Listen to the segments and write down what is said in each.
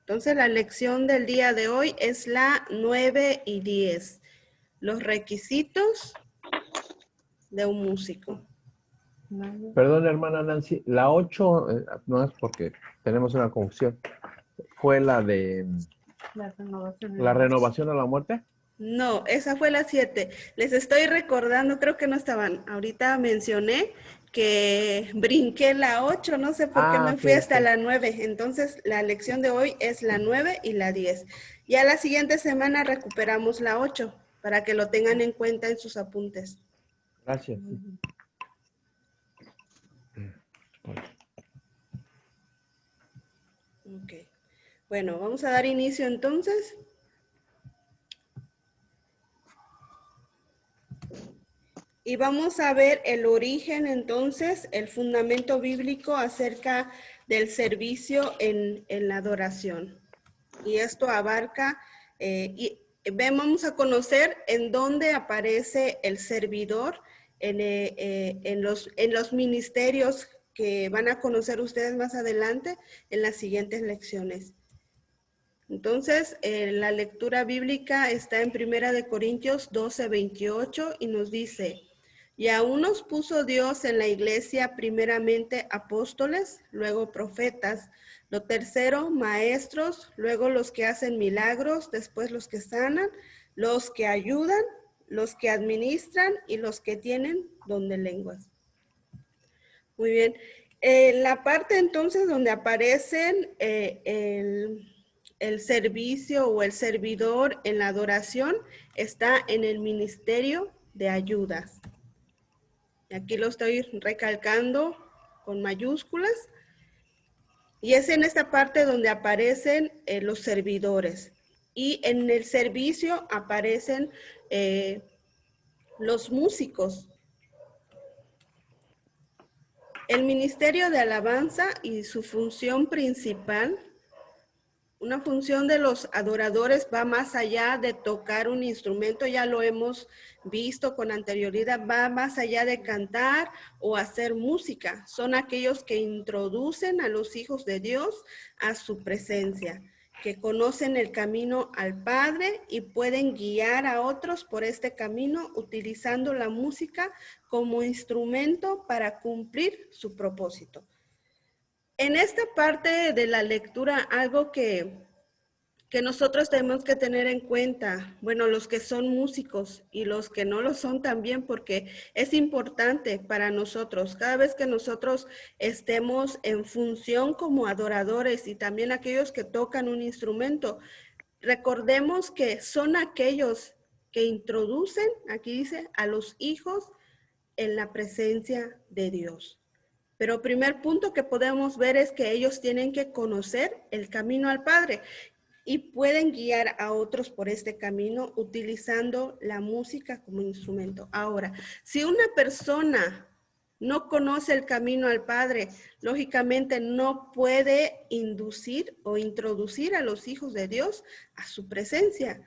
Entonces la lección del día de hoy es la 9 y 10. Los requisitos de un músico. Perdón, hermana Nancy, la 8 no es porque tenemos una confusión. ¿Fue la de la renovación a la muerte? No, esa fue la 7. Les estoy recordando, creo que no estaban. Ahorita mencioné que brinqué la 8, no sé por qué Ah, me ok, fui hasta ok. la 9. Entonces, la lección de hoy es la 9 y la 10. Ya la siguiente semana recuperamos la 8 para que lo tengan en cuenta en sus apuntes. Gracias. Ok. Bueno, vamos a dar inicio entonces. Y vamos a ver el origen entonces, el fundamento bíblico acerca del servicio en la adoración. Y esto abarca, vamos a conocer en dónde aparece el servidor en los ministerios que van a conocer ustedes más adelante en las siguientes lecciones. Entonces, la lectura bíblica está en 1 Corintios 12:28 y nos dice: y a unos puso Dios en la iglesia primeramente apóstoles, luego profetas, lo tercero maestros, luego los que hacen milagros, después los que sanan, los que ayudan, los que administran y los que tienen don de lenguas. Muy bien. La parte entonces donde aparecen el servicio o el servidor en la adoración está en el ministerio de ayudas. Aquí lo estoy recalcando con mayúsculas. Y es en esta parte donde aparecen los servidores. Y en el servicio aparecen los músicos. El ministerio de alabanza y su función principal, una función de los adoradores va más allá de tocar un instrumento, ya lo hemos visto con anterioridad, va más allá de cantar o hacer música. Son aquellos que introducen a los hijos de Dios a su presencia, que conocen el camino al Padre y pueden guiar a otros por este camino utilizando la música como instrumento para cumplir su propósito. En esta parte de la lectura, algo que nosotros tenemos que tener en cuenta, bueno, los que son músicos y los que no lo son también, porque es importante para nosotros, cada vez que nosotros estemos en función como adoradores y también aquellos que tocan un instrumento, recordemos que son aquellos que introducen, aquí dice, a los hijos en la presencia de Dios. Pero primer punto que podemos ver es que ellos tienen que conocer el camino al Padre y pueden guiar a otros por este camino utilizando la música como instrumento. Ahora, si una persona no conoce el camino al Padre, lógicamente no puede inducir o introducir a los hijos de Dios a su presencia.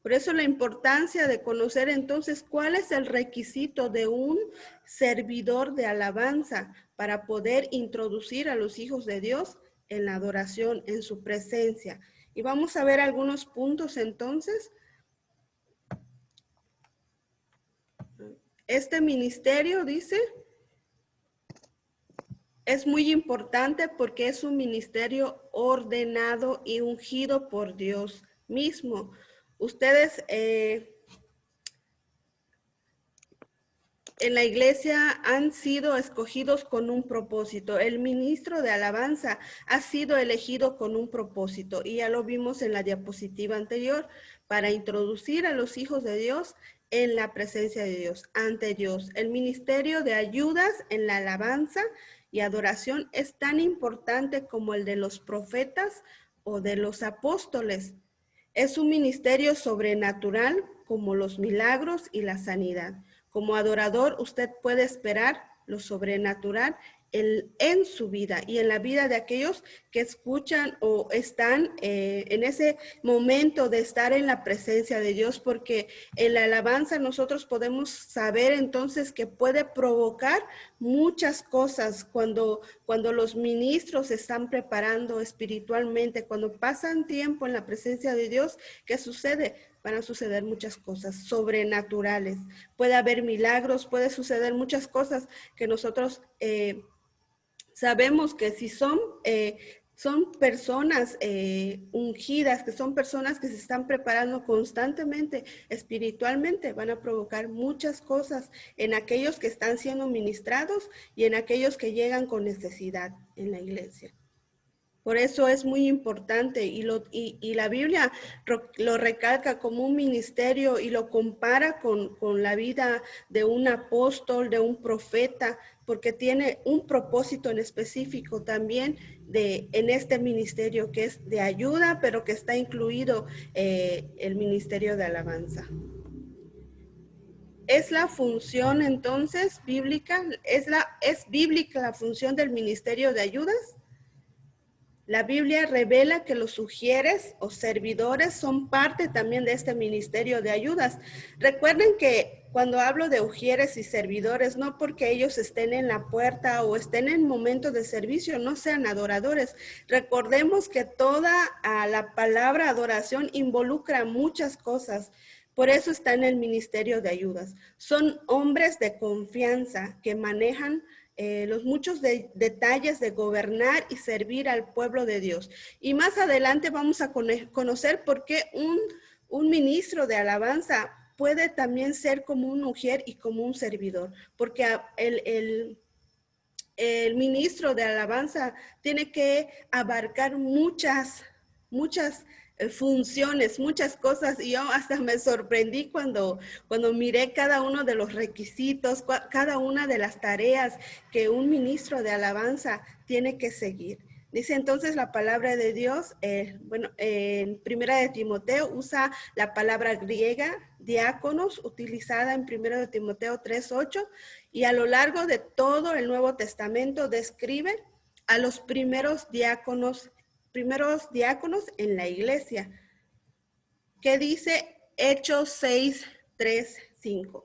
Por eso la importancia de conocer entonces cuál es el requisito de un servidor de alabanza para poder introducir a los hijos de Dios en la adoración, en su presencia. Y vamos a ver algunos puntos entonces. Este ministerio, dice, es muy importante porque es un ministerio ordenado y ungido por Dios mismo. Ustedes en la iglesia han sido escogidos con un propósito. El ministro de alabanza ha sido elegido con un propósito y ya lo vimos en la diapositiva anterior, para introducir a los hijos de Dios en la presencia de Dios, ante Dios. El ministerio de ayudas en la alabanza y adoración es tan importante como el de los profetas o de los apóstoles. Es un ministerio sobrenatural como los milagros y la sanidad. Como adorador, usted puede esperar lo sobrenatural en su vida y en la vida de aquellos que escuchan o están en ese momento de estar en la presencia de Dios, porque en la alabanza nosotros podemos saber entonces que puede provocar muchas cosas cuando los ministros se están preparando espiritualmente, cuando pasan tiempo en la presencia de Dios. ¿Qué sucede? Van a suceder muchas cosas sobrenaturales. Puede haber milagros, puede suceder muchas cosas que nosotros sabemos que si son personas ungidas, que son personas que se están preparando constantemente espiritualmente, van a provocar muchas cosas en aquellos que están siendo ministrados y en aquellos que llegan con necesidad en la iglesia. Por eso es muy importante y la Biblia lo recalca como un ministerio y lo compara con la vida de un apóstol, de un profeta, porque tiene un propósito en específico también en este ministerio que es de ayuda, pero que está incluido el ministerio de alabanza. Es la función entonces bíblica, es bíblica la función del ministerio de ayudas. La Biblia revela que los sugieres o servidores son parte también de este ministerio de ayudas. Recuerden que cuando hablo de ujieres y servidores, no porque ellos estén en la puerta o estén en momentos de servicio, no sean adoradores. Recordemos que toda la palabra adoración involucra muchas cosas. Por eso está en el ministerio de ayudas. Son hombres de confianza que manejan los muchos detalles de gobernar y servir al pueblo de Dios. Y más adelante vamos a conocer por qué un ministro de alabanza puede también ser como un ujier y como un servidor, porque el ministro de alabanza tiene que abarcar muchas funciones, muchas cosas, y yo hasta me sorprendí cuando miré cada uno de los requisitos, cada una de las tareas que un ministro de alabanza tiene que seguir. Dice entonces la palabra de Dios, en Primera de Timoteo usa la palabra griega diáconos, utilizada en Primera de Timoteo 3:8, y a lo largo de todo el Nuevo Testamento describe a los primeros diáconos en la iglesia. ¿Qué dice Hechos 6:3-5?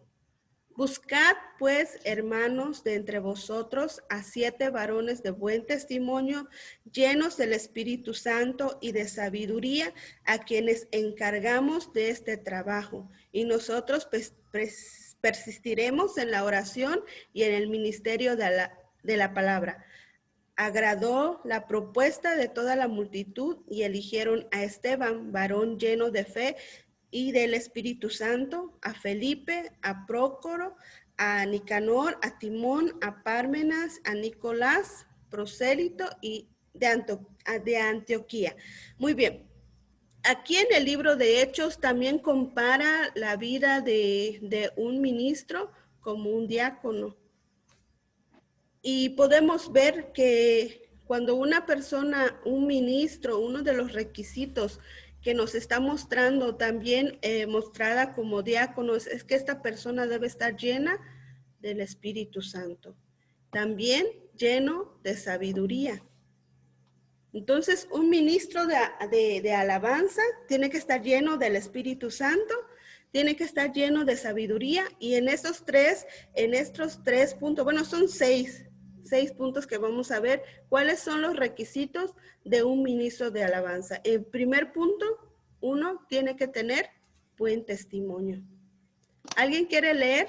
Buscad, pues, hermanos, de entre vosotros a 7 varones de buen testimonio, llenos del Espíritu Santo y de sabiduría, a quienes encargamos de este trabajo. Y nosotros persistiremos en la oración y en el ministerio de la palabra. Agradó la propuesta de toda la multitud y eligieron a Esteban, varón lleno de fe y del Espíritu Santo, a Felipe, a Prócoro, a Nicanor, a Timón, a Pármenas, a Nicolás, prosélito y de Antioquía. Muy bien. Aquí en el libro de Hechos también compara la vida de un ministro como un diácono. Y podemos ver que cuando una persona, un ministro, uno de los requisitos que nos está mostrando también mostrada como diáconos es que esta persona debe estar llena del Espíritu Santo, también lleno de sabiduría. Entonces, un ministro de alabanza tiene que estar lleno del Espíritu Santo, tiene que estar lleno de sabiduría, y en estos tres puntos, bueno, son seis puntos que vamos a ver cuáles son los requisitos de un ministro de alabanza. El primer punto, uno tiene que tener buen testimonio. ¿Alguien quiere leer?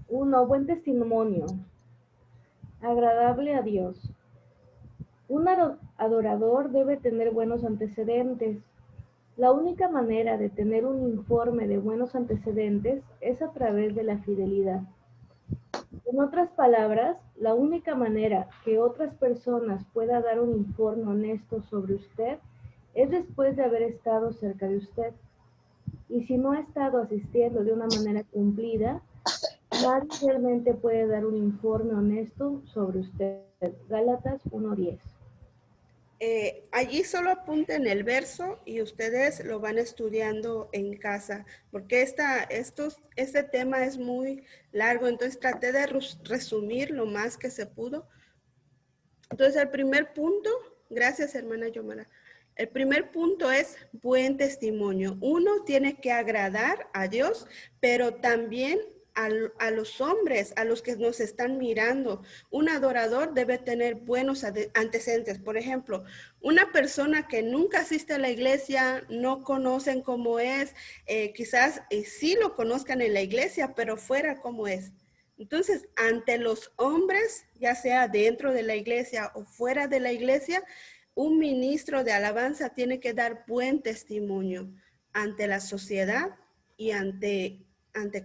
Uno, buen testimonio, agradable a Dios. Un adorador debe tener buenos antecedentes. La única manera de tener un informe de buenos antecedentes es a través de la fidelidad. En otras palabras, la única manera que otras personas puedan dar un informe honesto sobre usted es después de haber estado cerca de usted. Y si no ha estado asistiendo de una manera cumplida, nadie realmente puede dar un informe honesto sobre usted. Gálatas 1:10. Allí solo apunten el verso y ustedes lo van estudiando en casa, porque este tema es muy largo, entonces traté de resumir lo más que se pudo. Entonces el primer punto, gracias hermana Yomara, el primer punto es buen testimonio. Uno tiene que agradar a Dios, pero también a los hombres, a los que nos están mirando. Un adorador debe tener buenos antecedentes. Por ejemplo, una persona que nunca asiste a la iglesia, no conocen cómo es, quizás sí lo conozcan en la iglesia, pero fuera cómo es. Entonces, ante los hombres, ya sea dentro de la iglesia o fuera de la iglesia, un ministro de alabanza tiene que dar buen testimonio ante la sociedad y ante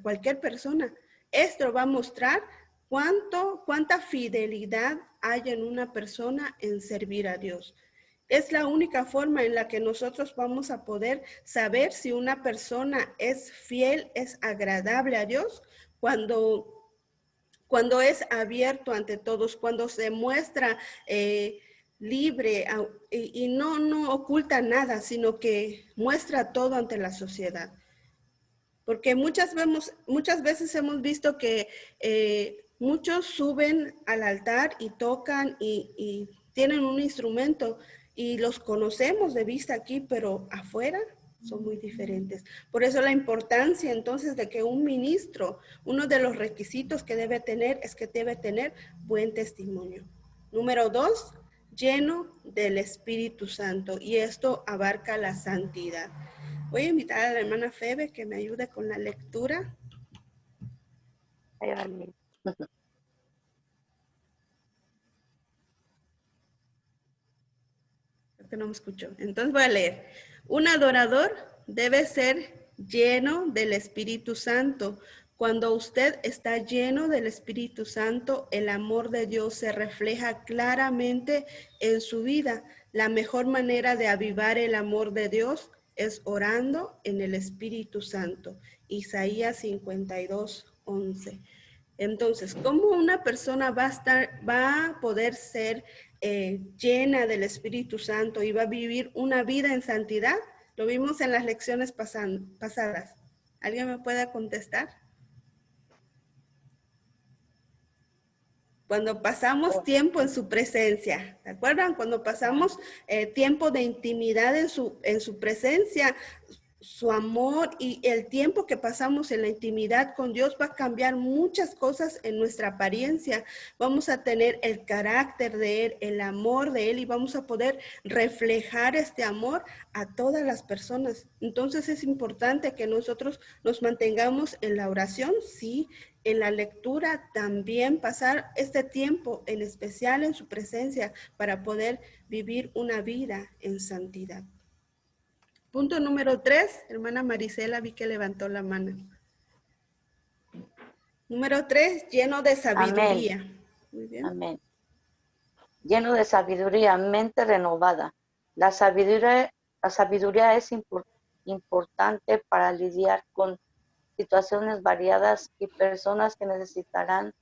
cualquier persona. Esto va a mostrar cuánta fidelidad hay en una persona en servir a Dios. Es la única forma en la que nosotros vamos a poder saber si una persona es fiel, es agradable a Dios, cuando es abierto ante todos, cuando se muestra libre y no oculta nada, sino que muestra todo ante la sociedad. Porque muchas veces hemos visto que muchos suben al altar y tocan y tienen un instrumento y los conocemos de vista aquí, pero afuera son muy diferentes. Por eso la importancia entonces de que un ministro, uno de los requisitos que debe tener es que debe tener buen testimonio. Número 2, lleno del Espíritu Santo, y esto abarca la santidad. Voy a invitar a la hermana Febe que me ayude con la lectura. Que no me escucho. Entonces voy a leer. Un adorador debe ser lleno del Espíritu Santo. Cuando usted está lleno del Espíritu Santo, el amor de Dios se refleja claramente en su vida. La mejor manera de avivar el amor de Dios es orando en el Espíritu Santo. Isaías 52:11. Entonces, ¿cómo una persona va a poder ser llena del Espíritu Santo y va a vivir una vida en santidad? Lo vimos en las lecciones pasadas. ¿Alguien me puede contestar? Cuando pasamos tiempo en su presencia, ¿se acuerdan? Cuando pasamos tiempo de intimidad en su presencia, su amor y el tiempo que pasamos en la intimidad con Dios va a cambiar muchas cosas en nuestra apariencia. Vamos a tener el carácter de Él, el amor de Él y vamos a poder reflejar este amor a todas las personas. Entonces es importante que nosotros nos mantengamos en la oración, sí, en la lectura, también pasar este tiempo en especial en su presencia para poder vivir una vida en santidad. Punto número 3, hermana Marisela, vi que levantó la mano. Número 3, lleno de sabiduría. Amén. Muy bien. Amén. Lleno de sabiduría, mente renovada. La sabiduría es importante para lidiar con situaciones variadas y personas que necesitarán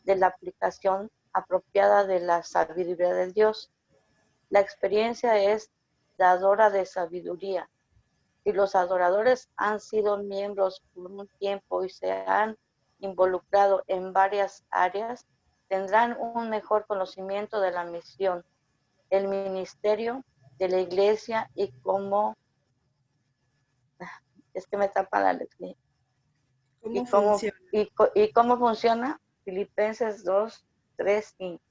de la aplicación apropiada de la sabiduría de Dios. La experiencia es dadora de sabiduría. Si los adoradores han sido miembros por un tiempo y se han involucrado en varias áreas, tendrán un mejor conocimiento de la misión, el ministerio de la iglesia y cómo, es que me tapa la lección, y cómo funciona Filipenses 2, 3, 5.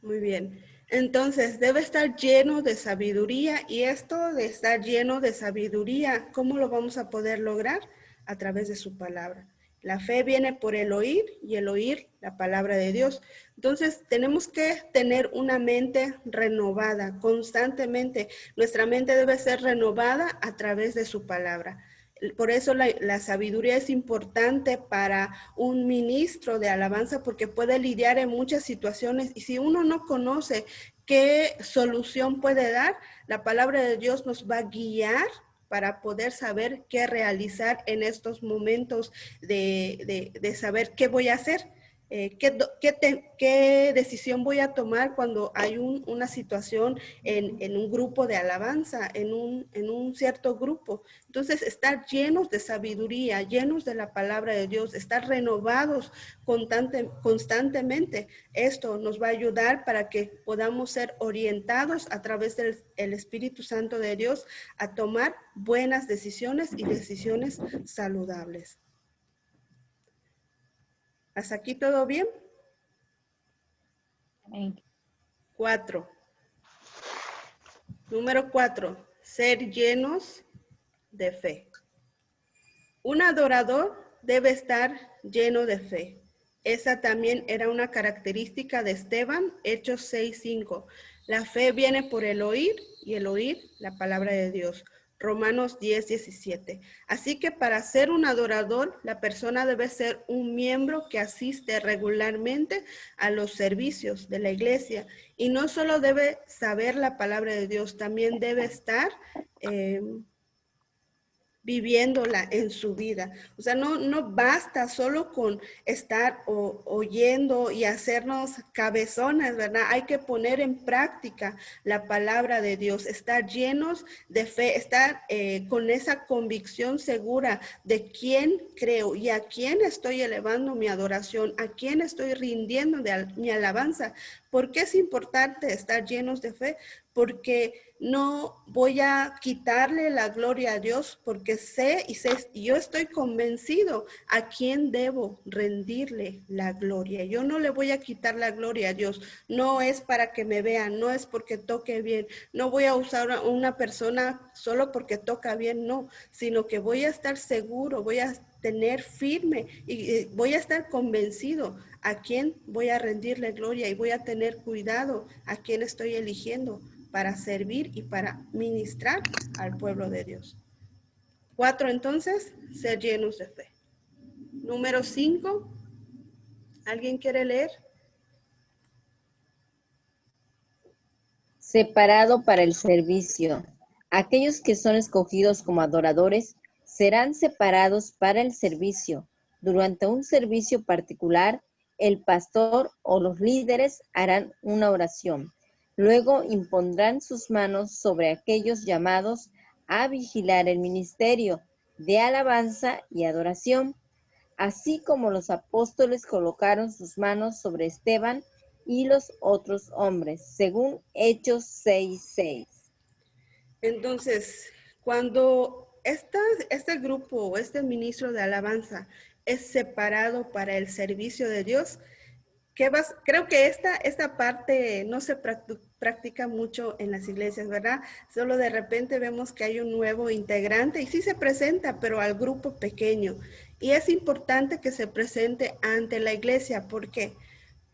Muy bien. Entonces, debe estar lleno de sabiduría y esto de estar lleno de sabiduría, ¿cómo lo vamos a poder lograr? A través de su palabra. La fe viene por el oír y el oír la palabra de Dios. Entonces, tenemos que tener una mente renovada constantemente. Nuestra mente debe ser renovada a través de su palabra. Por eso la sabiduría es importante para un ministro de alabanza porque puede lidiar en muchas situaciones y si uno no conoce qué solución puede dar, la palabra de Dios nos va a guiar para poder saber qué realizar en estos momentos de saber qué voy a hacer. ¿Qué decisión voy a tomar cuando hay una situación en un grupo de alabanza, en un cierto grupo? Entonces, estar llenos de sabiduría, llenos de la palabra de Dios, estar renovados constantemente. Esto nos va a ayudar para que podamos ser orientados a través del Espíritu Santo de Dios a tomar buenas decisiones y decisiones saludables. ¿Hasta aquí todo bien? 4. Número 4, ser llenos de fe. Un adorador debe estar lleno de fe. Esa también era una característica de Esteban, Hechos 6:5. La fe viene por el oír y el oír la palabra de Dios. Romanos 10:17. Así que para ser un adorador, la persona debe ser un miembro que asiste regularmente a los servicios de la iglesia. Y no solo debe saber la palabra de Dios, también debe estar viviéndola en su vida. O sea, no basta solo con estar oyendo y hacernos cabezones, ¿verdad? Hay que poner en práctica la palabra de Dios, estar llenos de fe, estar con esa convicción segura de quién creo y a quién estoy elevando mi adoración, a quién estoy rindiendo mi alabanza. ¿Por qué es importante estar llenos de fe? Porque no voy a quitarle la gloria a Dios, porque sé y yo estoy convencido a quién debo rendirle la gloria. Yo no le voy a quitar la gloria a Dios. No es para que me vean, no es porque toque bien. No voy a usar a una persona solo porque toca bien, no, sino que voy a estar seguro, voy a tener firme y voy a estar convencido a quién voy a rendirle gloria y voy a tener cuidado a quién estoy eligiendo para servir y para ministrar al pueblo de Dios. 4, entonces, ser llenos de fe. Número 5, ¿alguien quiere leer? Separado para el servicio. Aquellos que son escogidos como adoradores serán separados para el servicio. Durante un servicio particular, el pastor o los líderes harán una oración. Luego impondrán sus manos sobre aquellos llamados a vigilar el ministerio de alabanza y adoración, así como los apóstoles colocaron sus manos sobre Esteban y los otros hombres, según Hechos 6:6. Entonces, cuando este grupo o este ministro de alabanza es separado para el servicio de Dios, creo que esta parte no se practica mucho en las iglesias, ¿verdad? Solo de repente vemos que hay un nuevo integrante y sí se presenta, pero al grupo pequeño. Y es importante que se presente ante la iglesia. ¿Por qué?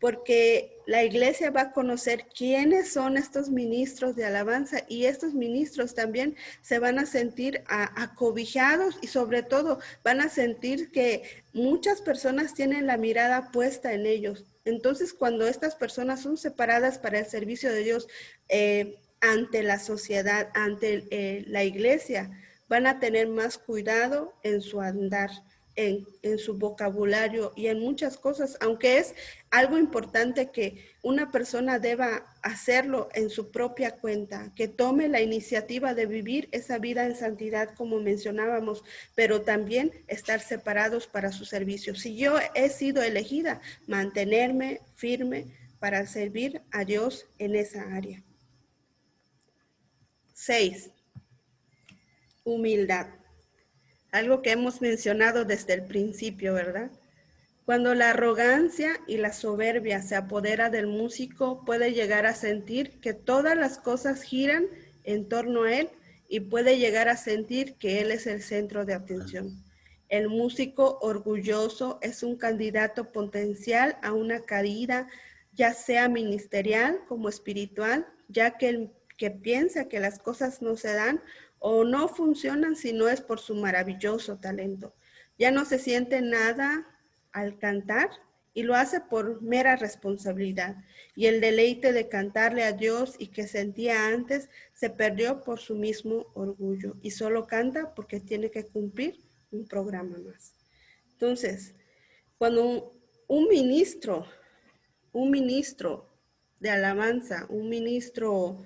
Porque la iglesia va a conocer quiénes son estos ministros de alabanza y estos ministros también se van a sentir acobijados y sobre todo van a sentir que muchas personas tienen la mirada puesta en ellos. Entonces, cuando estas personas son separadas para el servicio de Dios ante la sociedad, ante la iglesia, van a tener más cuidado en su andar, en su vocabulario y en muchas cosas, aunque es algo importante que una persona deba hacerlo en su propia cuenta, que tome la iniciativa de vivir esa vida en santidad como mencionábamos, pero también estar separados para su servicio. Si yo he sido elegida, mantenerme firme para servir a Dios en esa área. 6. Humildad. Algo que hemos mencionado desde el principio, ¿verdad? Cuando la arrogancia y la soberbia se apodera del músico, puede llegar a sentir que todas las cosas giran en torno a él y puede llegar a sentir que él es el centro de atención. El músico orgulloso es un candidato potencial a una caída, ya sea ministerial como espiritual, ya que el que piensa que las cosas no se dan o no funcionan si no es por su maravilloso talento. Ya no se siente nada al cantar y lo hace por mera responsabilidad. Y el deleite de cantarle a Dios y que sentía antes se perdió por su mismo orgullo y solo canta porque tiene que cumplir un programa más. Entonces, cuando un ministro de alabanza, un ministro,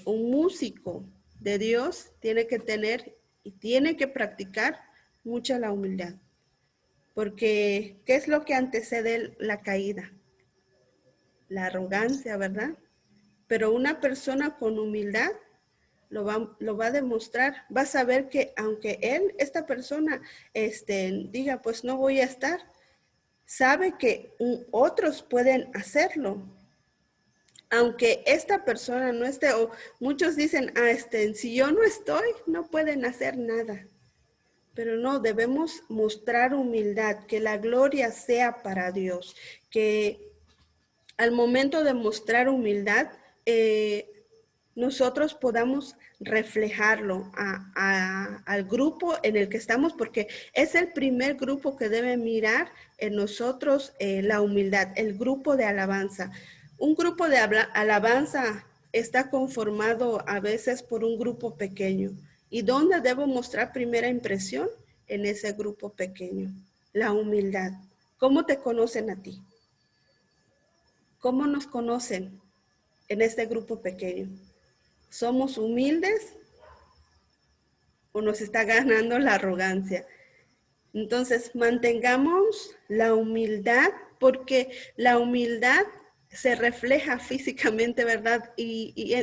un músico de Dios tiene que tener y tiene que practicar mucha la humildad. Porque, ¿qué es lo que antecede la caída? La arrogancia, ¿verdad? Pero una persona con humildad lo va a demostrar, va a saber que aunque esta persona, diga, pues no voy a estar, sabe que otros pueden hacerlo. Aunque esta persona no esté, o muchos dicen, si yo no estoy, no pueden hacer nada. Pero no, debemos mostrar humildad, que la gloria sea para Dios, que al momento de mostrar humildad, nosotros podamos reflejarlo al grupo en el que estamos, porque es el primer grupo que debe mirar en nosotros la humildad, el grupo de alabanza. Un grupo de alabanza está conformado a veces por un grupo pequeño. ¿Y dónde debo mostrar primera impresión? En ese grupo pequeño, la humildad. ¿Cómo te conocen a ti? ¿Cómo nos conocen en este grupo pequeño? ¿Somos humildes o nos está ganando la arrogancia? Entonces, mantengamos la humildad, porque la humildad se refleja físicamente, ¿verdad? Y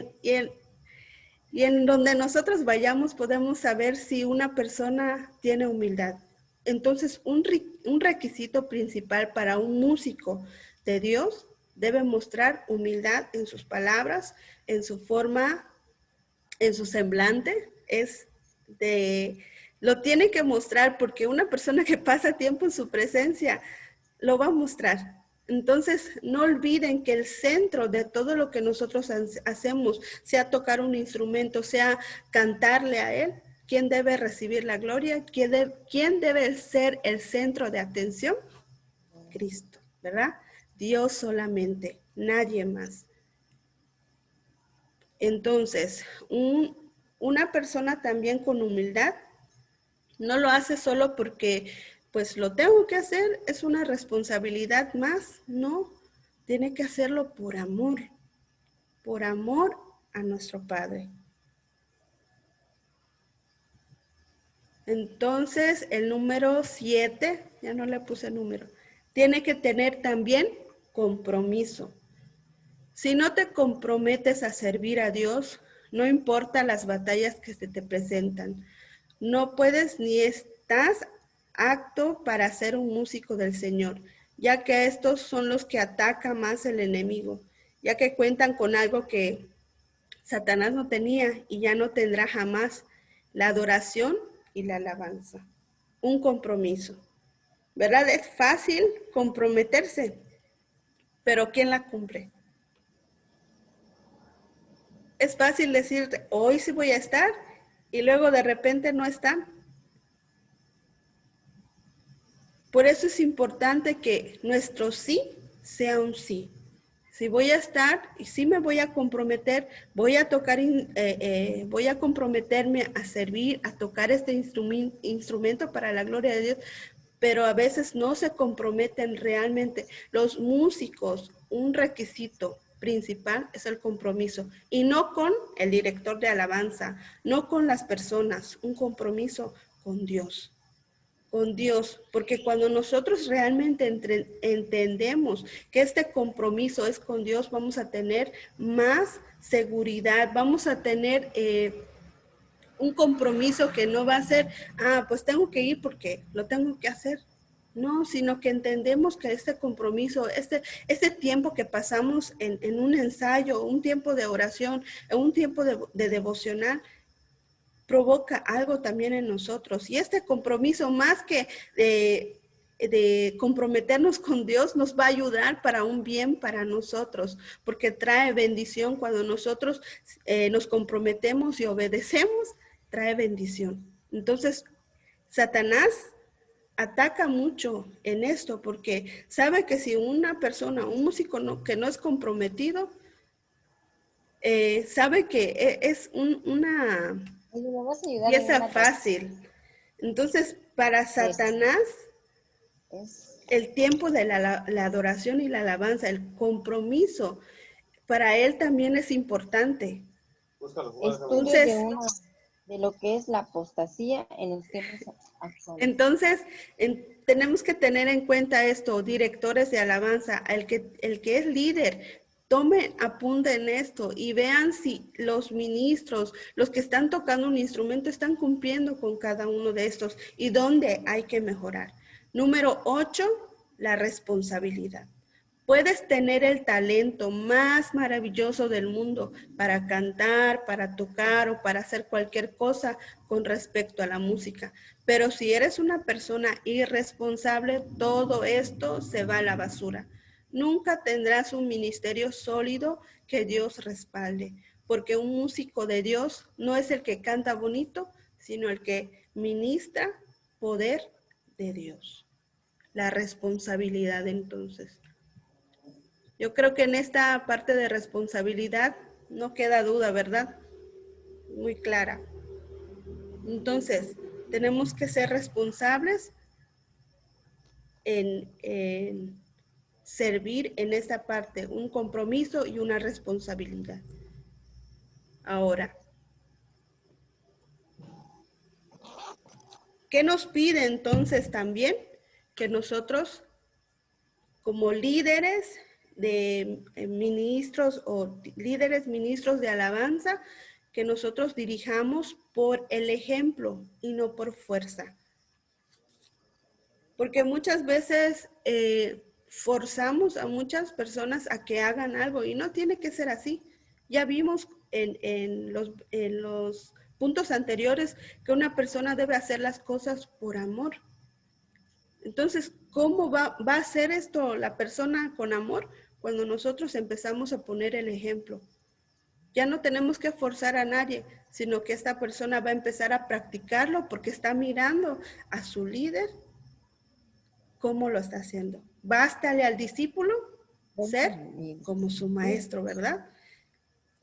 en donde nosotros vayamos podemos saber si una persona tiene humildad. Entonces, un requisito principal para un músico de Dios debe mostrar humildad en sus palabras, en su forma, en su semblante. Lo tiene que mostrar, porque una persona que pasa tiempo en su presencia lo va a mostrar. Entonces, no olviden que el centro de todo lo que nosotros hacemos, sea tocar un instrumento, sea cantarle a Él, ¿quién debe recibir la gloria? ¿Quién debe ser el centro de atención? Cristo, ¿verdad? Dios solamente, nadie más. Entonces, una persona también con humildad no lo hace solo porque pues lo tengo que hacer, es una responsabilidad más. No, tiene que hacerlo por amor a nuestro Padre. Entonces, el número 7, ya no le puse número, tiene que tener también compromiso. Si no te comprometes a servir a Dios, no importa las batallas que se te presentan, no puedes ni estás apto para ser un músico del Señor, ya que estos son los que ataca más el enemigo, ya que cuentan con algo que Satanás no tenía y ya no tendrá jamás: la adoración y la alabanza. Un compromiso. ¿Verdad? Es fácil comprometerse, pero ¿quién la cumple? Es fácil decir, hoy sí voy a estar, y luego de repente no están. Por eso es importante que nuestro sí sea un sí. Si voy a estar y sí me voy a comprometer, voy a tocar, voy a comprometerme a servir, a tocar este instrumento para la gloria de Dios, pero a veces no se comprometen realmente. Los músicos, un requisito principal es el compromiso, y no con el director de alabanza, no con las personas, un compromiso con Dios. Con Dios, porque cuando nosotros realmente entendemos que este compromiso es con Dios, vamos a tener más seguridad, vamos a tener un compromiso que no va a ser, pues tengo que ir porque lo tengo que hacer. No, sino que entendemos que este compromiso, este tiempo que pasamos en un ensayo, un tiempo de oración, un tiempo de devocional, provoca algo también en nosotros. Y este compromiso, más que de comprometernos con Dios, nos va a ayudar para un bien para nosotros, porque trae bendición. Cuando nosotros nos comprometemos y obedecemos, trae bendición. Entonces, Satanás ataca mucho en esto, porque sabe que si una persona, un músico que no es comprometido, sabe que es una pieza fácil. Entonces, para Satanás, el tiempo de la adoración y la alabanza, el compromiso, para él también es importante. Estudio Entonces, de lo que es la apostasía en los tiempos actuales. Entonces, tenemos que tener en cuenta esto, directores de alabanza, el que es líder, tomen, apunten esto y vean si los ministros, los que están tocando un instrumento, están cumpliendo con cada uno de estos y dónde hay que mejorar. Número 8, la responsabilidad. Puedes tener el talento más maravilloso del mundo para cantar, para tocar o para hacer cualquier cosa con respecto a la música. Pero si eres una persona irresponsable, todo esto se va a la basura. Nunca tendrás un ministerio sólido que Dios respalde, porque un músico de Dios no es el que canta bonito, sino el que ministra poder de Dios. La responsabilidad entonces. Yo creo que en esta parte de responsabilidad no queda duda, ¿verdad? Muy clara. Entonces, tenemos que ser responsables en servir en esta parte, un compromiso y una responsabilidad. Ahora, ¿qué nos pide entonces también? Que nosotros, como líderes de ministros o líderes ministros de alabanza, que nosotros dirijamos por el ejemplo y no por fuerza. Porque muchas veces forzamos a muchas personas a que hagan algo y no tiene que ser así. Ya vimos en los puntos anteriores que una persona debe hacer las cosas por amor. Entonces, ¿cómo va a hacer esto la persona con amor? Cuando nosotros empezamos a poner el ejemplo. Ya no tenemos que forzar a nadie, sino que esta persona va a empezar a practicarlo porque está mirando a su líder cómo lo está haciendo. Bástale al discípulo ser como su maestro, ¿verdad?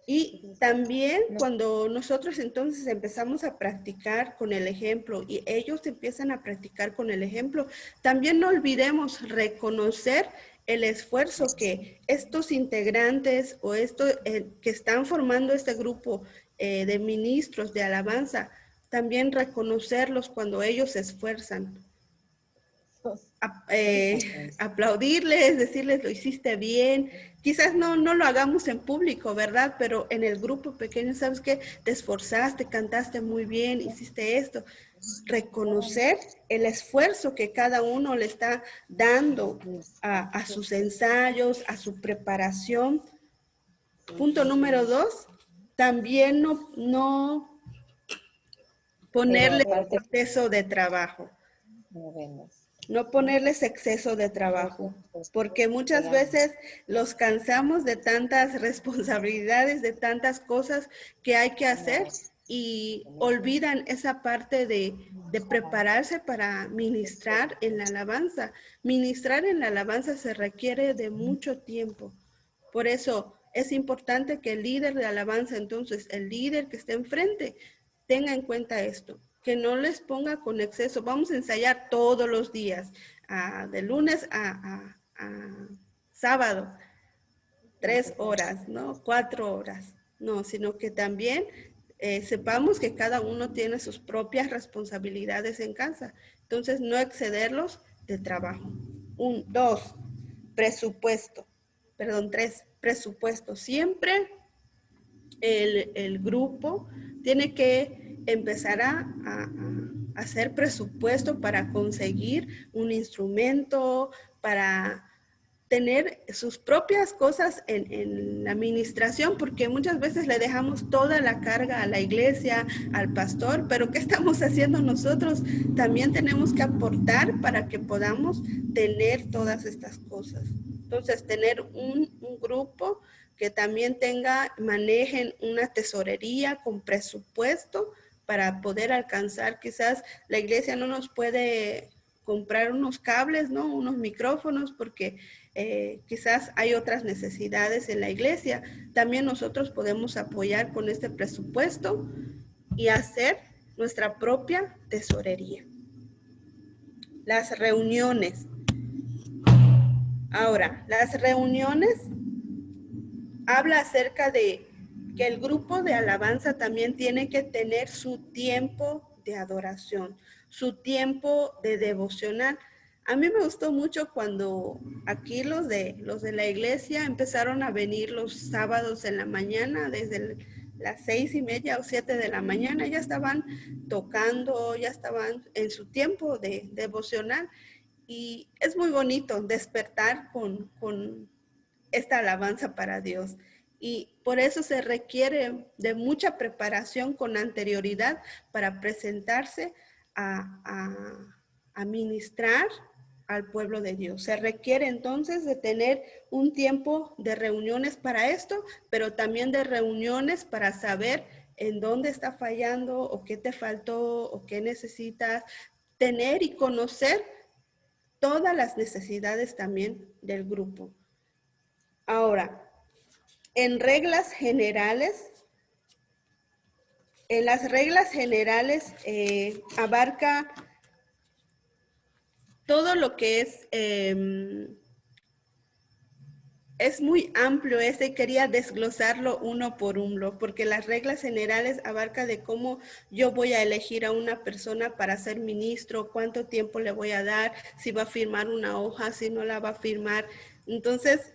Y también cuando nosotros entonces empezamos a practicar con el ejemplo y ellos empiezan a practicar con el ejemplo, también no olvidemos reconocer el esfuerzo que estos integrantes o que están formando este grupo de ministros de alabanza, también reconocerlos cuando ellos se esfuerzan. Aplaudirles, decirles lo hiciste bien. Quizás no lo hagamos en público, ¿verdad? Pero en el grupo pequeño, ¿sabes qué? Te esforzaste, cantaste muy bien, hiciste esto. Reconocer el esfuerzo que cada uno le está dando a sus ensayos, a su preparación. Punto número 2, también no ponerle exceso de trabajo. No ponerles exceso de trabajo, porque muchas veces los cansamos de tantas responsabilidades, de tantas cosas que hay que hacer y olvidan esa parte de prepararse para ministrar en la alabanza. Ministrar en la alabanza se requiere de mucho tiempo. Por eso es importante que el líder de alabanza, entonces el líder que esté enfrente, tenga en cuenta esto, que no les ponga con exceso. Vamos a ensayar todos los días, de lunes a sábado, 3 horas, ¿no? 4 horas. No, sino que también sepamos que cada uno tiene sus propias responsabilidades en casa. Entonces, no excederlos de trabajo. 2, presupuesto. Perdón, 3, presupuesto. Siempre el grupo tiene que empezar a hacer presupuesto para conseguir un instrumento, para tener sus propias cosas en la administración, porque muchas veces le dejamos toda la carga a la iglesia, al pastor, pero ¿qué estamos haciendo nosotros? También tenemos que aportar para que podamos tener todas estas cosas. Entonces, tener un grupo que también manejen una tesorería con presupuesto para poder alcanzar. Quizás la iglesia no nos puede comprar unos cables, ¿no? Unos micrófonos, porque quizás hay otras necesidades en la iglesia. También nosotros podemos apoyar con este presupuesto y hacer nuestra propia tesorería. Las reuniones. Ahora, las reuniones habla acerca de que el grupo de alabanza también tiene que tener su tiempo de adoración, su tiempo de devocional. A mí me gustó mucho cuando aquí los de la iglesia empezaron a venir los sábados en la mañana, desde las 6:30 o 7 de la mañana, ya estaban tocando, ya estaban en su tiempo de devocional. Y es muy bonito despertar con esta alabanza para Dios. Y por eso se requiere de mucha preparación con anterioridad para presentarse a ministrar al pueblo de Dios. Se requiere entonces de tener un tiempo de reuniones para esto, pero también de reuniones para saber en dónde está fallando o qué te faltó o qué necesitas, tener y conocer todas las necesidades también del grupo. Ahora, en las reglas generales abarca todo lo que es muy amplio y quería desglosarlo uno por uno, porque las reglas generales abarca de cómo yo voy a elegir a una persona para ser ministro, cuánto tiempo le voy a dar, si va a firmar una hoja, si no la va a firmar. Entonces,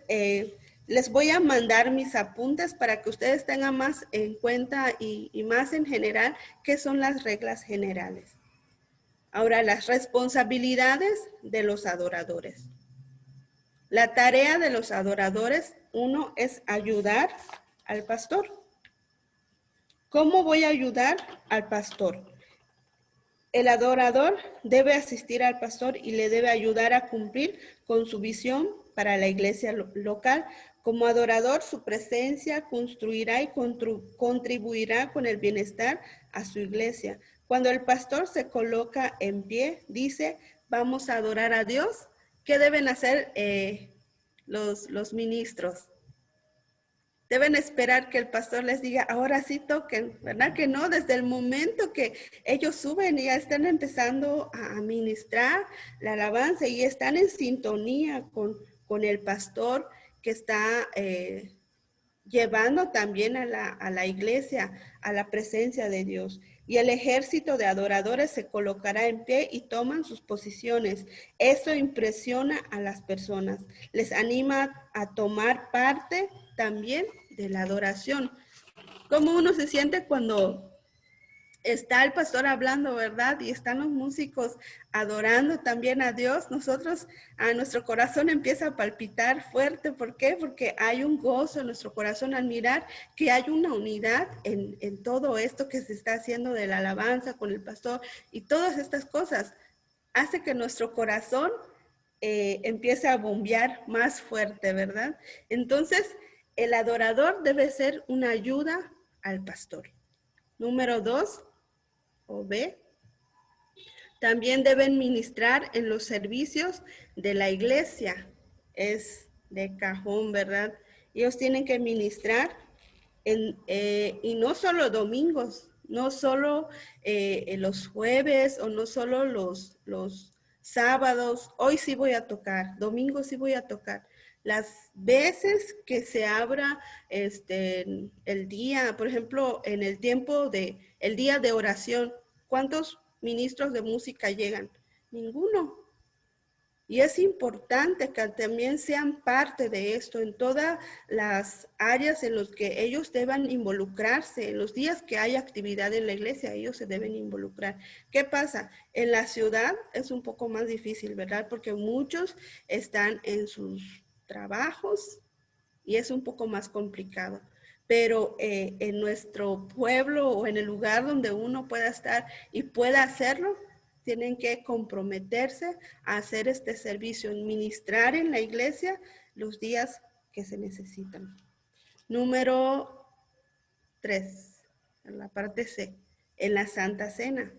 les voy a mandar mis apuntes para que ustedes tengan más en cuenta y más en general qué son las reglas generales. Ahora, las responsabilidades de los adoradores. La tarea de los adoradores, uno, es ayudar al pastor. ¿Cómo voy a ayudar al pastor? El adorador debe asistir al pastor y le debe ayudar a cumplir con su visión para la iglesia local. Como adorador, su presencia construirá y contribuirá con el bienestar a su iglesia. Cuando el pastor se coloca en pie, dice, vamos a adorar a Dios. ¿Qué deben hacer los ministros? Deben esperar que el pastor les diga, ahora sí toquen, ¿verdad que no? Desde el momento que ellos suben y ya están empezando a ministrar la alabanza y están en sintonía con el pastor que está llevando también a la iglesia, a la presencia de Dios. Y el ejército de adoradores se colocará en pie y toman sus posiciones. Eso impresiona a las personas, les anima a tomar parte también de la adoración. ¿Cómo uno se siente cuando está el pastor hablando, verdad? Y están los músicos adorando también a Dios. Nuestro corazón empieza a palpitar fuerte. ¿Por qué? Porque hay un gozo en nuestro corazón al mirar que hay una unidad en todo esto que se está haciendo de la alabanza con el pastor. Y todas estas cosas hace que nuestro corazón empiece a bombear más fuerte, ¿verdad? Entonces, el adorador debe ser una ayuda al pastor. Número 2, o B, también deben ministrar en los servicios de la iglesia. Es de cajón, ¿verdad? Ellos tienen que ministrar y no solo domingos, no solo los jueves o no solo los sábados. Hoy sí voy a tocar, domingo sí voy a tocar. Las veces que se abra el día, por ejemplo, en el tiempo el día de oración, ¿cuántos ministros de música llegan? Ninguno. Y es importante que también sean parte de esto en todas las áreas en las que ellos deban involucrarse. En los días que hay actividad en la iglesia, ellos se deben involucrar. ¿Qué pasa? En la ciudad es un poco más difícil, ¿verdad? Porque muchos están en sus trabajos y es un poco más complicado. Pero en nuestro pueblo o en el lugar donde uno pueda estar y pueda hacerlo, tienen que comprometerse a hacer este servicio, ministrar en la iglesia los días que se necesitan. Número 3, en la parte C, en la Santa Cena.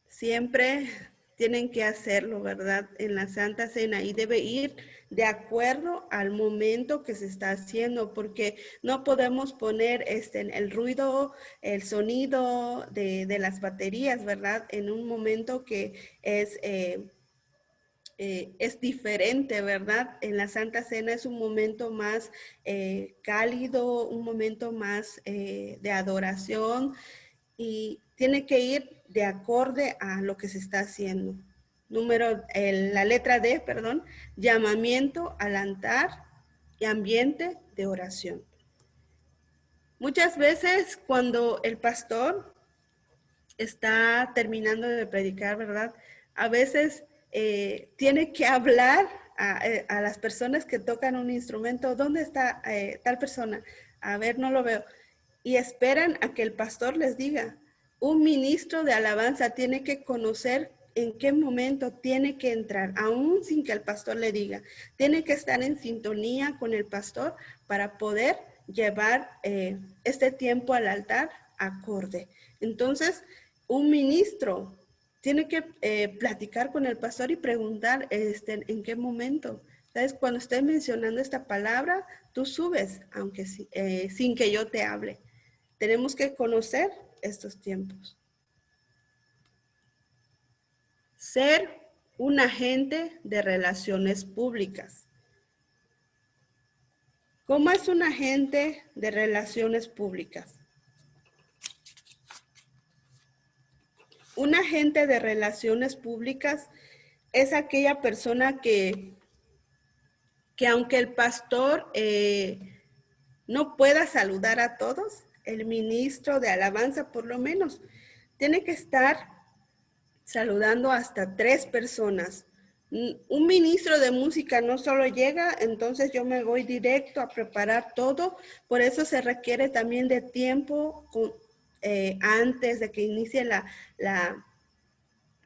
Siempre tienen que hacerlo, ¿verdad? En la Santa Cena y debe ir de acuerdo al momento que se está haciendo, porque no podemos poner el ruido, el sonido de las baterías, ¿verdad? En un momento que es es diferente, ¿verdad? En la Santa Cena es un momento más cálido, un momento más de adoración y tiene que ir de acorde a lo que se está haciendo. La letra D, perdón, llamamiento al altar y ambiente de oración. Muchas veces cuando el pastor está terminando de predicar, ¿verdad? A veces tiene que hablar a las personas que tocan un instrumento. ¿Dónde está tal persona? A ver, no lo veo. Y esperan a que el pastor les diga. Un ministro de alabanza tiene que conocer en qué momento tiene que entrar, aún sin que el pastor le diga. Tiene que estar en sintonía con el pastor para poder llevar este tiempo al altar acorde. Entonces, un ministro tiene que platicar con el pastor y preguntar en qué momento. ¿Sabes? Cuando esté mencionando esta palabra, tú subes, aunque sin que yo te hable. Tenemos que conocer estos tiempos. Ser un agente de relaciones públicas. ¿Cómo es un agente de relaciones públicas? Un agente de relaciones públicas es aquella persona que aunque el pastor no pueda saludar a todos, el ministro de alabanza por lo menos tiene que estar saludando hasta 3 personas. Un ministro de música no solo llega, entonces yo me voy directo a preparar todo, por eso se requiere también de tiempo antes de que inicie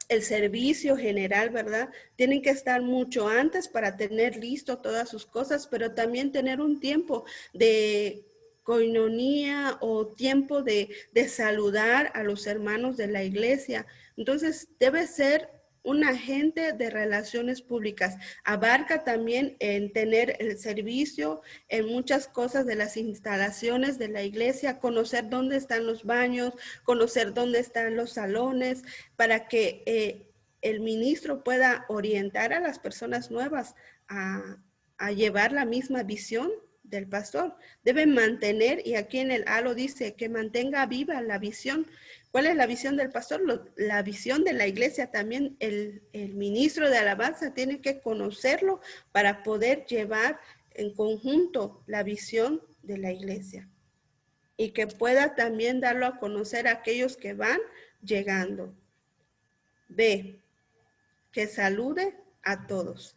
el servicio general, ¿verdad? Tienen que estar mucho antes para tener listo todas sus cosas, pero también tener un tiempo de coinonía o tiempo de saludar a los hermanos de la iglesia. Entonces, debe ser un agente de relaciones públicas. Abarca también en tener el servicio en muchas cosas de las instalaciones de la iglesia, conocer dónde están los baños, conocer dónde están los salones, para que el ministro pueda orientar a las personas nuevas a llevar la misma visión del pastor. Debe mantener, y aquí en el halo dice que mantenga viva la visión. ¿Cuál es la visión del pastor? La visión de la iglesia también. El ministro de alabanza tiene que conocerlo para poder llevar en conjunto la visión de la iglesia. Y que pueda también darlo a conocer a aquellos que van llegando. B, que salude a todos.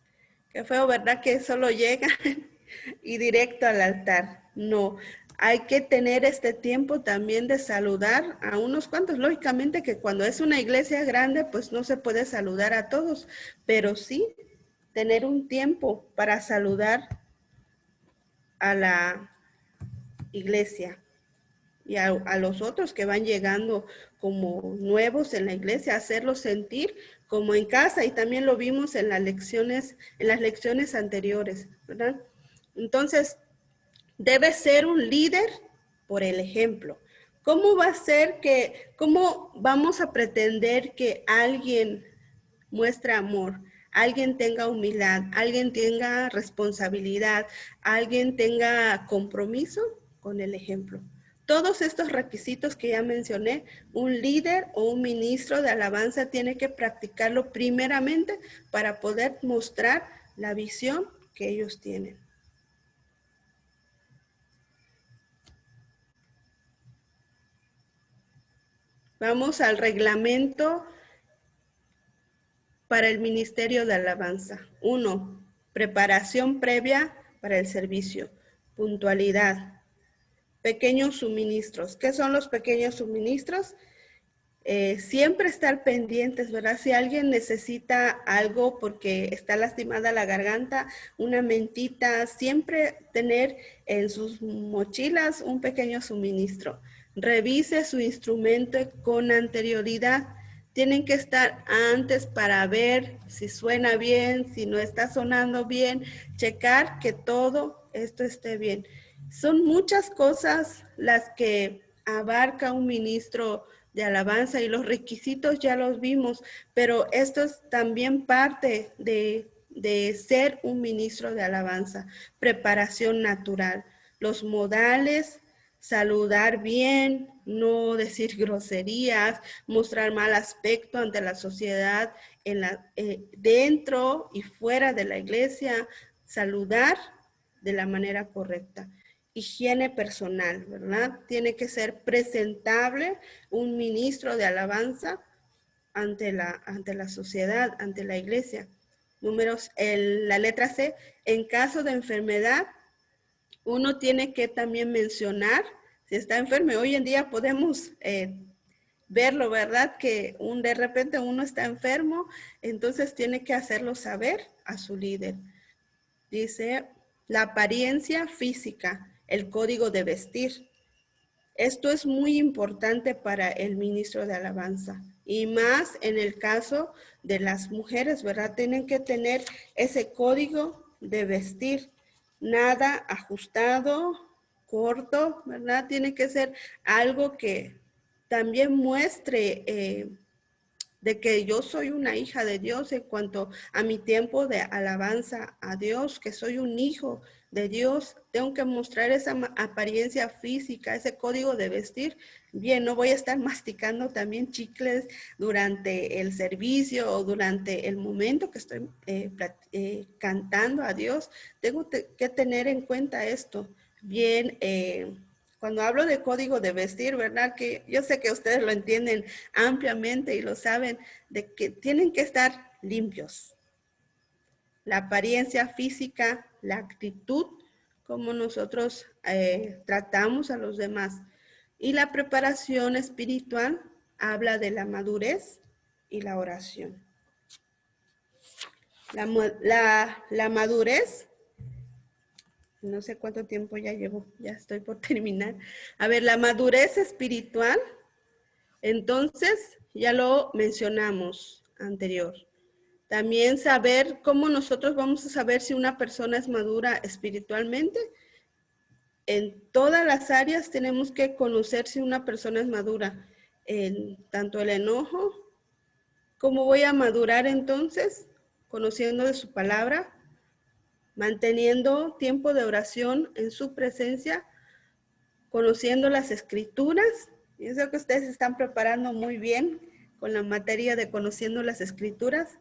Qué feo, ¿verdad? Que solo llega y directo al altar. No, hay que tener este tiempo también de saludar a unos cuantos. Lógicamente que cuando es una iglesia grande, pues no se puede saludar a todos, pero sí tener un tiempo para saludar a la iglesia y a los otros que van llegando como nuevos en la iglesia, hacerlos sentir como en casa, y también lo vimos en las lecciones anteriores, ¿verdad? Entonces, debe ser un líder por el ejemplo. ¿Cómo cómo vamos a pretender que alguien muestre amor, alguien tenga humildad, alguien tenga responsabilidad, alguien tenga compromiso? Con el ejemplo. Todos estos requisitos que ya mencioné, un líder o un ministro de alabanza tiene que practicarlo primeramente para poder mostrar la visión que ellos tienen. Vamos al reglamento para el ministerio de alabanza. 1. Preparación previa para el servicio. Puntualidad. Pequeños suministros. ¿Qué son los pequeños suministros? Siempre estar pendientes, ¿verdad? Si alguien necesita algo porque está lastimada la garganta, una mentita, siempre tener en sus mochilas un pequeño suministro. Revise su instrumento con anterioridad. Tienen que estar antes para ver si suena bien, si no está sonando bien, checar que todo esto esté bien. Son muchas cosas las que abarca un ministro de alabanza y los requisitos ya los vimos, pero esto es también parte de ser un ministro de alabanza, preparación natural, los modales, saludar bien, no decir groserías, mostrar mal aspecto ante la sociedad, dentro y fuera de la iglesia, saludar de la manera correcta. Higiene personal, ¿verdad? Tiene que ser presentable un ministro de alabanza ante la sociedad, ante la iglesia. La letra C, en caso de enfermedad, uno tiene que también mencionar si está enfermo. Hoy en día podemos verlo, ¿verdad? Que de repente uno está enfermo, entonces tiene que hacerlo saber a su líder. Dice, la apariencia física, el código de vestir. Esto es muy importante para el ministro de alabanza y más en el caso de las mujeres, ¿verdad? Tienen que tener ese código de vestir, nada ajustado, corto, ¿verdad? Tiene que ser algo que también muestre de que yo soy una hija de Dios en cuanto a mi tiempo de alabanza a Dios, que soy un hijo de Dios. Tengo que mostrar esa apariencia física, ese código de vestir. Bien, no voy a estar masticando también chicles durante el servicio o durante el momento que estoy cantando a Dios. Tengo que tener en cuenta esto. Bien, cuando hablo de código de vestir, ¿verdad? Que yo sé que ustedes lo entienden ampliamente y lo saben, de que tienen que estar limpios. La apariencia física, la actitud, como nosotros tratamos a los demás. Y la preparación espiritual habla de la madurez y la oración. La madurez, no sé cuánto tiempo ya llevo, ya estoy por terminar. A ver, la madurez espiritual, entonces, ya lo mencionamos anterior. También saber cómo nosotros vamos a saber si una persona es madura espiritualmente. En todas las áreas tenemos que conocer si una persona es madura. En tanto el enojo, ¿cómo voy a madurar entonces? Conociendo de su palabra, manteniendo tiempo de oración en su presencia, conociendo las escrituras. Yo sé que ustedes se están preparando muy bien con la materia de conociendo las escrituras.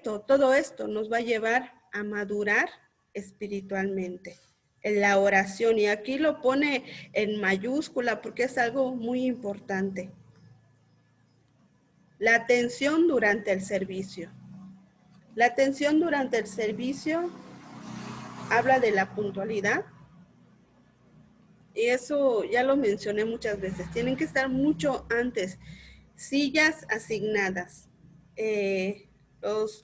Todo esto nos va a llevar a madurar espiritualmente. En la oración, y aquí lo pone en mayúscula porque es algo muy importante. La atención durante el servicio. La atención durante el servicio habla de la puntualidad. Y eso ya lo mencioné muchas veces. Tienen que estar mucho antes. Sillas asignadas.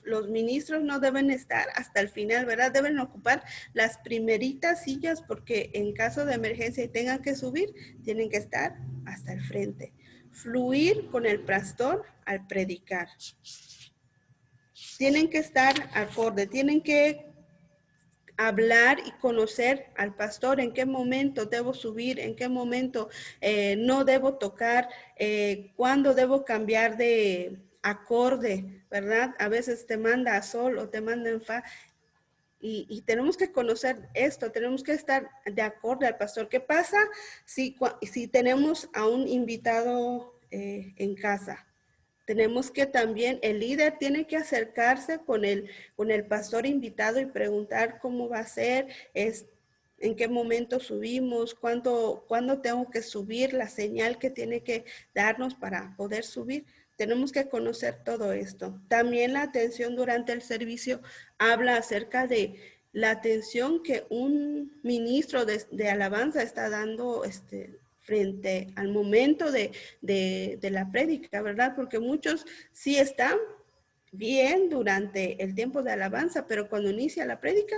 Los ministros no deben estar hasta el final, ¿verdad? Deben ocupar las primeritas sillas porque en caso de emergencia y tengan que subir, tienen que estar hasta el frente. Fluir con el pastor al predicar. Tienen que estar acorde, tienen que hablar y conocer al pastor, en qué momento debo subir, en qué momento no debo tocar, cuándo debo cambiar de acorde, ¿verdad? A veces te manda a sol o te manda en fa. Y tenemos que conocer esto, tenemos que estar de acorde al pastor. ¿Qué pasa si tenemos a un invitado en casa? Tenemos que también, el líder tiene que acercarse con el pastor invitado y preguntar cómo va a ser, en qué momento subimos, cuándo tengo que subir, la señal que tiene que darnos para poder subir. Tenemos que conocer todo esto. También la atención durante el servicio habla acerca de la atención que un ministro de alabanza está dando frente al momento de la prédica, ¿verdad? Porque muchos sí están bien durante el tiempo de alabanza, pero cuando inicia la prédica,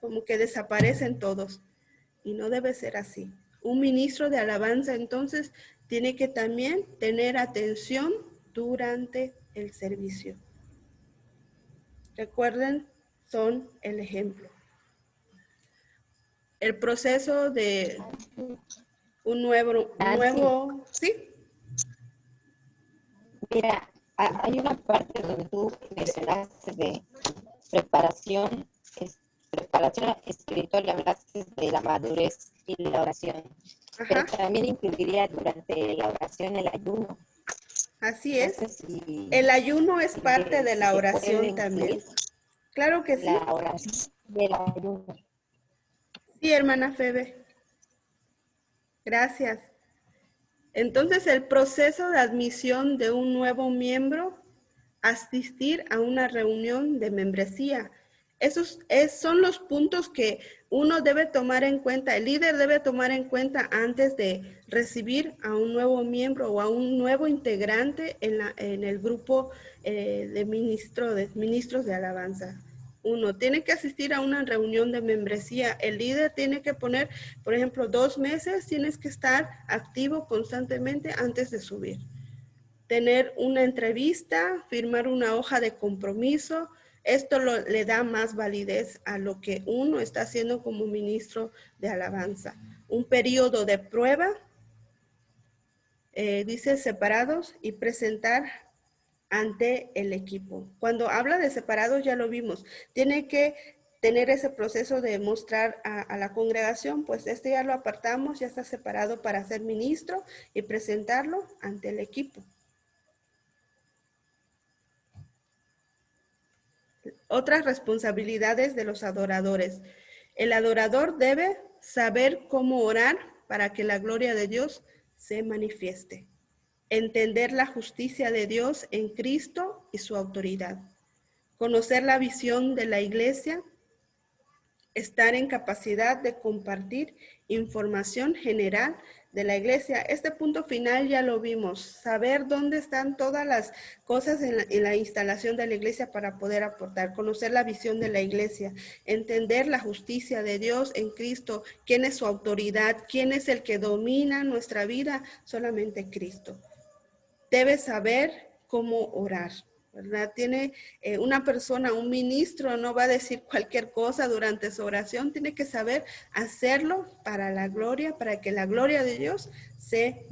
como que desaparecen todos. Y no debe ser así. Un ministro de alabanza, entonces, tiene que también tener atención durante el servicio. Recuerden, son el ejemplo. El proceso de un nuevo, ¿sí? Mira, hay una parte donde tú mencionaste de preparación, preparación espiritual, y hablaste de la madurez y la oración. Pero Ajá, también incluiría durante la oración el ayuno. así No es. sé si, El ayuno es parte de si la se puede oración también. incluir Claro que sí. la oración del ayuno. Sí, hermana Febe. Gracias. Entonces, el proceso de admisión de un nuevo miembro, asistir a una reunión de membresía. Son los puntos que uno debe tomar en cuenta, el líder debe tomar en cuenta antes de recibir a un nuevo miembro o a un nuevo integrante en el grupo de ministros de alabanza. Uno tiene que asistir a una reunión de membresía. El líder tiene que poner, por ejemplo, 2 meses, tienes que estar activo constantemente antes de subir. Tener una entrevista, firmar una hoja de compromiso. Esto le da más validez a lo que uno está haciendo como ministro de alabanza. Un periodo de prueba, dice separados y presentar ante el equipo. Cuando habla de separados, ya lo vimos, tiene que tener ese proceso de mostrar a la congregación, pues este ya lo apartamos, ya está separado para ser ministro y presentarlo ante el equipo. Otras responsabilidades de los adoradores. El adorador debe saber cómo orar para que la gloria de Dios se manifieste. Entender la justicia de Dios en Cristo y su autoridad. Conocer la visión de la iglesia. Estar en capacidad de compartir información general de la iglesia. Este punto final ya lo vimos. Saber dónde están todas las cosas en la instalación de la iglesia para poder aportar. Conocer la visión de la iglesia. Entender la justicia de Dios en Cristo. ¿Quién es su autoridad? ¿Quién es el que domina nuestra vida? Solamente Cristo. Debe saber cómo orar, ¿verdad? Tiene una persona, un ministro, no va a decir cualquier cosa durante su oración, tiene que saber hacerlo para la gloria, para que la gloria de Dios se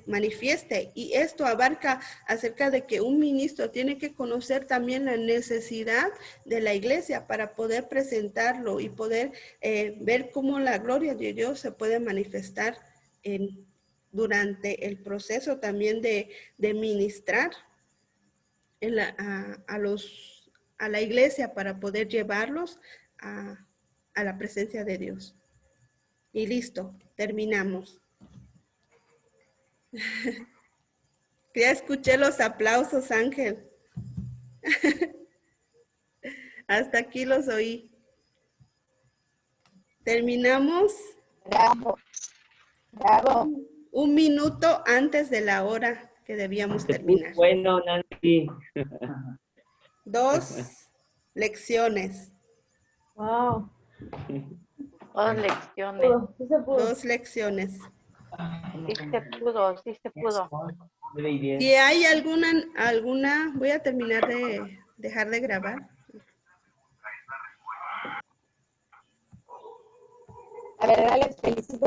manifieste. Y esto abarca acerca de que un ministro tiene que conocer también la necesidad de la iglesia para poder presentarlo y poder ver cómo la gloria de Dios se puede manifestar durante el proceso también de ministrar a la iglesia para poder llevarlos a la presencia de Dios. Y listo, terminamos. Ya escuché los aplausos, Ángel. Hasta aquí los oí. Terminamos. Bravo, bravo. 1 minuto antes de la hora que debíamos terminar. Bueno, Nancy. 2 lecciones. Wow. 2 lecciones. Sí se pudo. 2 lecciones. Sí se pudo, sí se pudo. Si hay alguna, voy a terminar de dejar de grabar. La verdad les felicito